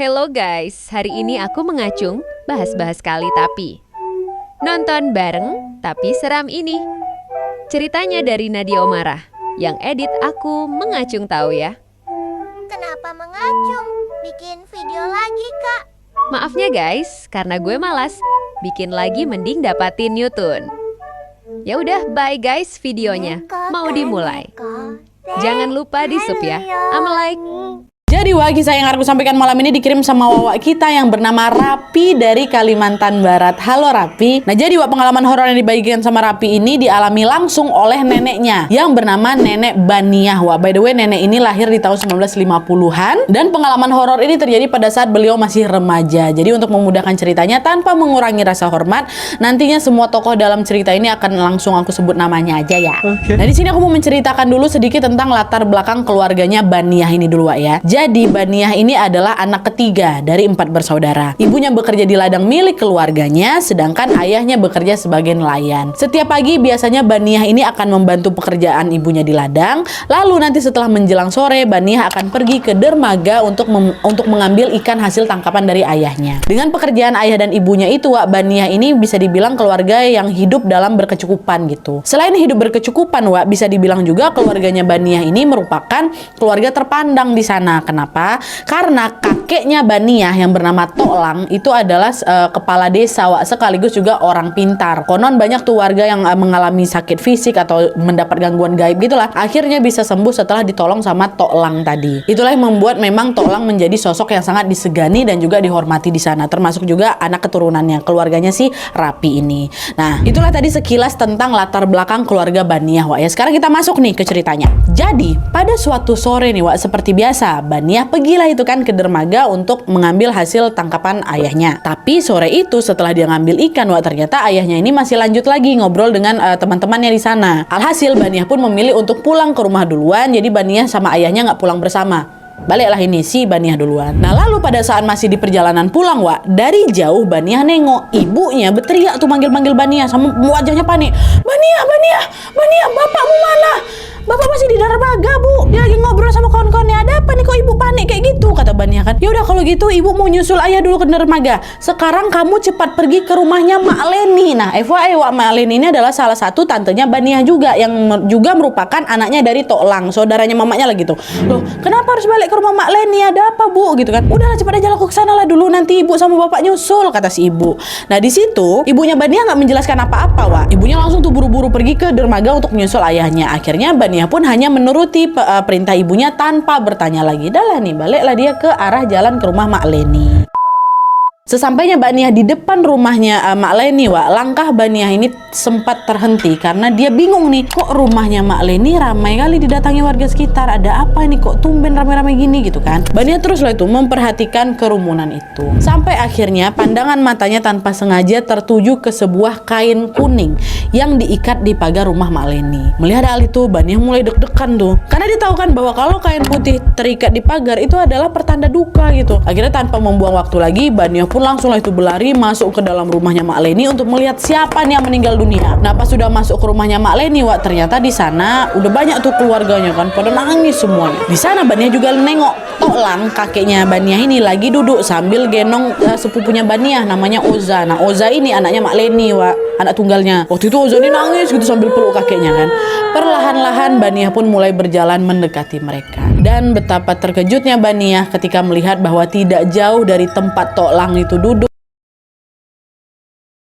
Hello guys, hari ini aku mengacung bahas-bahas kali tapi. Nonton bareng tapi seram ini. Ceritanya dari Nadia Omarah, yang edit aku mengacung tahu ya. Kenapa mengacung? Bikin video lagi, Kak. Maafnya guys, karena gue malas. Bikin lagi mending dapatin Newton. Ya udah, bye guys videonya. Mau dimulai. Jangan lupa di sub ya. Ama like. Jadi kisah yang aku sampaikan malam ini dikirim sama Wak kita yang bernama Rapi dari Kalimantan Barat. Halo Rapi. Nah jadi pengalaman horor yang dibagikan sama Rapi ini dialami langsung oleh neneknya yang bernama Nenek Baniah. By the way nenek ini lahir di tahun 1950-an dan pengalaman horor ini terjadi pada saat beliau masih remaja. Jadi untuk memudahkan ceritanya tanpa mengurangi rasa hormat, nantinya semua tokoh dalam cerita ini akan langsung aku sebut namanya aja ya. Nah di sini aku mau menceritakan dulu sedikit tentang latar belakang keluarganya Baniah ini dulu ya. Jadi Baniah ini adalah anak ketiga dari 4 bersaudara. Ibunya bekerja di ladang milik keluarganya, sedangkan ayahnya bekerja sebagai nelayan. Setiap pagi biasanya Baniah ini akan membantu pekerjaan ibunya di ladang. Lalu nanti setelah menjelang sore, Baniah akan pergi ke dermaga untuk mengambil ikan hasil tangkapan dari ayahnya. Dengan pekerjaan ayah dan ibunya itu, Baniah ini bisa dibilang keluarga yang hidup dalam berkecukupan gitu. Selain hidup berkecukupan, bisa dibilang juga keluarganya Baniah ini merupakan keluarga terpandang di sana. Kenapa? Karena kakeknya Baniah yang bernama Toklang itu adalah kepala desa sekaligus juga orang pintar. Konon banyak tuh warga yang mengalami sakit fisik atau mendapat gangguan gaib gitulah. Akhirnya bisa sembuh setelah ditolong sama Toklang tadi. Itulah yang membuat memang Toklang menjadi sosok yang sangat disegani dan juga dihormati di sana. Termasuk juga anak keturunannya, keluarganya si Rapi ini. Nah, itulah tadi sekilas tentang latar belakang keluarga Baniah ya. Sekarang kita masuk nih ke ceritanya. Jadi, pada suatu sore nih seperti biasa, Baniah pergilah itu kan ke dermaga untuk mengambil hasil tangkapan ayahnya. Tapi sore itu setelah dia ngambil ikan, ternyata ayahnya ini masih lanjut lagi ngobrol dengan teman-temannya di sana. Alhasil Baniah pun memilih untuk pulang ke rumah duluan. Jadi Baniah sama ayahnya nggak pulang bersama. Baliklah ini si Baniah duluan. Nah lalu pada saat masih di perjalanan pulang dari jauh Baniah nengok ibunya berteriak tuh manggil-manggil Baniah sama wajahnya panik. Baniah, Baniah, Baniah, bapakmu mana? Bapak masih di dermaga bu, dia lagi ngobrol sama kawan-kawannya. Ada apa nih kok ibu panik kayak gitu? Kata Baniah kan. Ya udah kalau gitu ibu mau nyusul ayah dulu ke dermaga. Sekarang kamu cepat pergi ke rumahnya Mak Leni. Nah FYI Mak Leni ini adalah salah satu tantenya Baniah juga yang juga merupakan anaknya dari Toklang, saudaranya mamanya lah gitu. Loh kenapa harus balik ke rumah Mak Leni? Ada apa bu? Gitu kan. Udahlah cepat aja aku ke sana lah dulu, nanti ibu sama bapak nyusul, kata si ibu. Nah di situ ibunya Baniah nggak menjelaskan apa-apa Ibunya langsung tuh buru-buru pergi ke dermaga untuk menyusul ayahnya. Akhirnya Baniah pun hanya menuruti perintah ibunya tanpa bertanya lagi. Dah nih, baliklah dia ke arah jalan ke rumah Mak Leni. Sesampainya Baniah di depan rumahnya Mak Leni, langkah Baniah ini sempat terhenti karena dia bingung nih, kok rumahnya Mak Leni ramai kali didatangi warga sekitar. Ada apa ini kok tumben ramai-ramai gini gitu kan. Baniah teruslah itu memperhatikan kerumunan itu. Sampai akhirnya pandangan matanya tanpa sengaja tertuju ke sebuah kain kuning yang diikat di pagar rumah Mak Leni. Melihat hal itu Baniah mulai deg-degan tuh. Karena dia tahu kan bahwa kalau kain putih terikat di pagar itu adalah pertanda duka gitu. Akhirnya tanpa membuang waktu lagi Baniah pun langsunglah itu berlari masuk ke dalam rumahnya Mak Leni untuk melihat siapa nih yang meninggal dunia. Nah pas sudah masuk ke rumahnya Mak Leni ternyata di sana udah banyak tuh keluarganya kan pada nangis semuanya. Di sana Baniah juga nengok Toklang, kakeknya Baniah ini lagi duduk sambil gendong sepupunya Baniah namanya Oza. Nah Oza ini anaknya Mak Leni anak tunggalnya. Waktu itu Oza ini nangis gitu sambil peluk kakeknya kan. Perlahan-lahan Baniah pun mulai berjalan mendekati mereka. Dan betapa terkejutnya Baniah ketika melihat bahwa tidak jauh dari tempat Toklang itu duduk